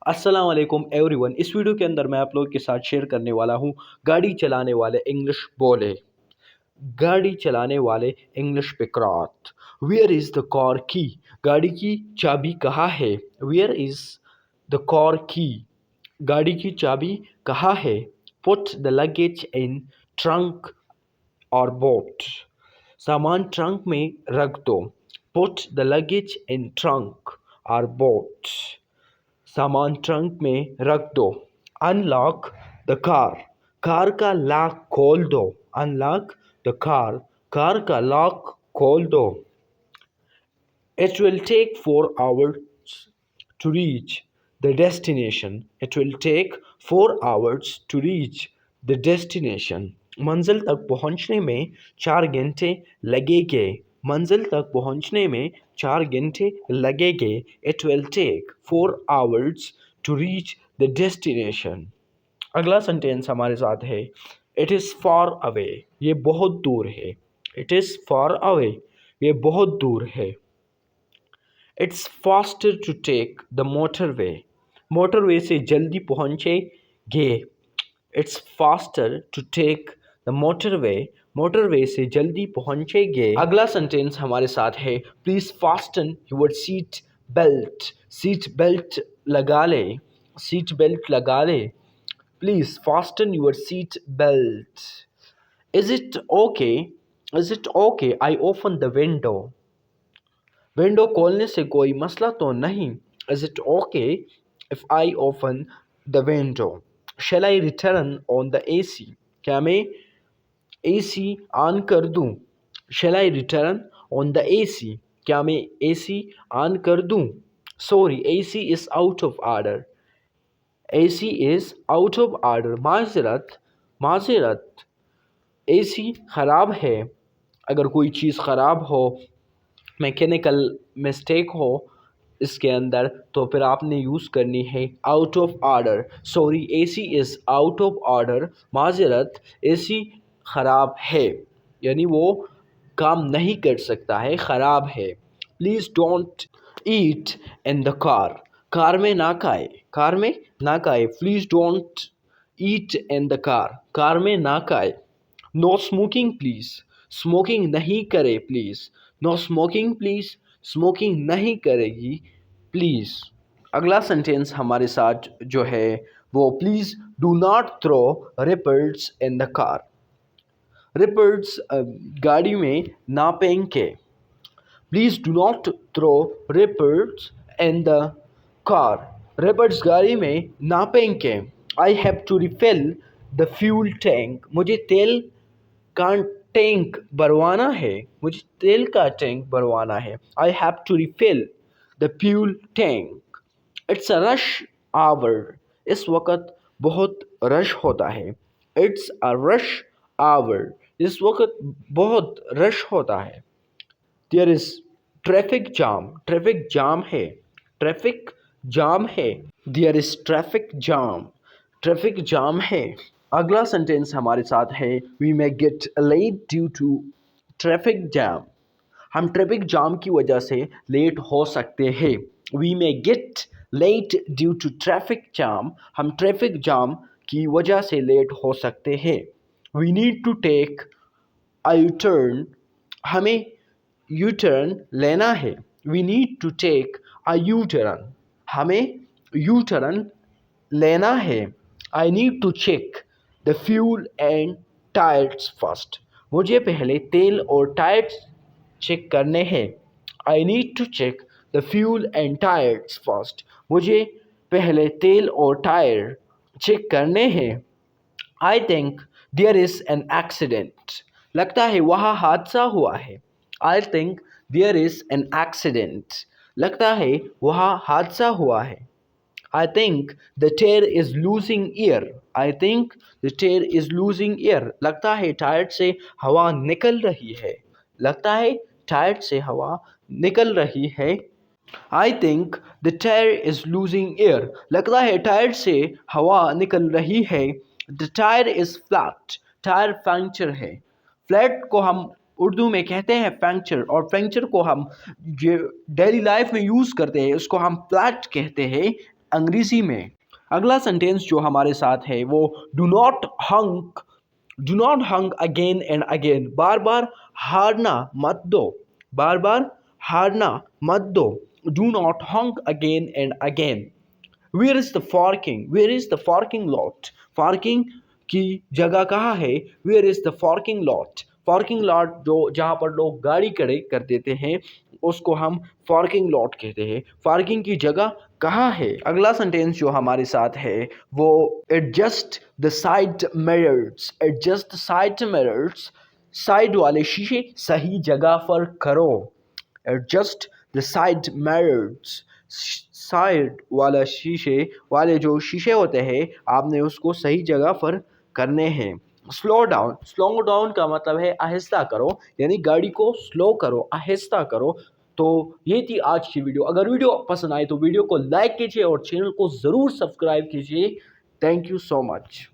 अस्सलाम वालेकुम एवरीवन। इस वीडियो के अंदर मैं आप लोगों के साथ शेयर करने वाला हूँ गाड़ी चलाने वाले इंग्लिश बोले। गाड़ी चलाने वाले इंग्लिश पिकरात। वेयर इज़ द कार की? गाड़ी की चाबी कहाँ है? वेयर इज़ द कार की? गाड़ी की चाबी कहाँ है? Put the luggage in trunk और बोट। सामान ट्रंक में रख दो। Put the luggage in trunk और बोट। सामान ट्रंक में रख दो। Unlock the car. कार का लॉक खोल दो। Unlock the car. कार का लॉक खोल दो। It will take 4 hours to reach the destination. It will take 4 hours to reach the destination. मंजिल तक पहुंचने में 4 घंटे लगेंगे। मंजिल तक पहुंचने में 4 घंटे लगेंगे। It will take 4 hours to reach the destination. अगला सेंटेंस हमारे साथ है इट इज़ फार अवे। ये बहुत दूर है। It is far away. ये बहुत दूर है। It's faster to take the motorway. Motorway से जल्दी पहुंचेंगे। It's faster to take the motorway. Motorway से जल्दी पहुंचेंगे। अगला सेंटेंस हमारे साथ है please fasten your seat belt. Seat belt लगा ले। सीट बेल्ट लगा ले। Please fasten your seat belt. Is it okay? Is it okay I open the window? Window खोलने से कोई मसला तो नहीं। Is it okay if I open the window? Shall I return on the A C? क्या मैं A C on कर दूँ? Shall I return on the A C? क्या मैं ए सी ऑन कर दूँ? Sorry A C is out of order. A C is out of order. माजरत माजरत ए सी ख़राब है। अगर कोई चीज़ ख़राब हो, मैकेनिकल मिस्टेक हो इसके अंदर, तो फिर आपने यूज़ करनी है out of order. Sorry AC is out of order. माजरत एसी ख़राब है, यानी वो काम नहीं कर सकता है, ख़राब है। Please don't eat in the car. Car में ना खाए। कार में ना खाए। Please don't eat in the car. Car में ना खाए। No smoking please. स्मोकिंग नहीं करे please. No smoking please. Smoking नहीं करेगी प्लीज़। अगला सेंटेंस हमारे साथ जो है वो please do not throw wrappers in the car. Wrappers गाड़ी में ना फेंके। Please do not throw wrappers in the car. Wrappers गाड़ी में ना फेंके। I have to refill the fuel tank. मुझे तेल का टैंक भरवाना है। मुझे तेल का टैंक भरवाना है। I have to refill the fuel tank. It's a rush hour. इस वक्त बहुत रश होता है। It's a rush hour. इस वक्त बहुत रश होता है। There is traffic jam. Traffic jam है। ट्रैफिक जाम है। There is traffic jam. Traffic jam है। अगला सेंटेंस हमारे साथ है we may get late due to traffic jam. हम ट्रैफिक जाम की वजह से लेट हो सकते हैं। We may get late due to traffic jam. हम ट्रैफिक जाम की वजह से लेट हो सकते हैं। We need to take a U turn. हमें यू टर्न लेना है। We need to take a U turn. हमें यू टर्न लेना है। I need to check the fuel and tyres first. मुझे पहले तेल और टायर्स चेक करने हैं। I need to check the fuel and tyres first. मुझे पहले तेल और टायर चेक करने हैं। I think there is an accident. लगता है वहाँ हादसा हुआ है। I think there is an accident. लगता है वहाँ हादसा हुआ है। I think the tail is losing air. I think the tail is losing air. लगता है टायर से हवा निकल रही है। लगता है टायर से हवा निकल रही है। I think the tire is losing air. लगता है टायर से हवा निकल रही है। The tire is flat. Tyre puncture है। फ्लैट को हम उर्दू में कहते हैं पंक्चर, और पंक्चर को हम जो डेली लाइफ में यूज़ करते हैं उसको हम फ्लैट कहते हैं। अंग्रेजी में। अगला सेंटेंस जो हमारे साथ है वो do not honk again and again, बार बार हारना मत दो, बार बार हारना मत दो। Do not honk again and again. Where is the parking, where is the parking lot, parking की जगह कहाँ है, where is the parking lot. Parking lot जो जहाँ पर लोग गाड़ी खड़े कर देते हैं उसको हम पार्किंग लॉट कहते हैं। पार्किंग की जगह कहाँ है। अगला सेंटेंस जो हमारे साथ है वो adjust the side mirrors, adjust the side mirrors, side वाले शीशे सही जगह पर करो। Adjust the side mirrors, side वाला शीशे वाले जो शीशे होते हैं आपने उसको सही जगह पर करने हैं। स्लो डाउन, स्लो डाउन का मतलब है आहिस्ता करो, यानी गाड़ी को स्लो करो, आहिस्ता करो। तो ये थी आज की वीडियो। अगर वीडियो पसंद आए तो वीडियो को लाइक कीजिए और चैनल को ज़रूर सब्सक्राइब कीजिए। Thank you so much.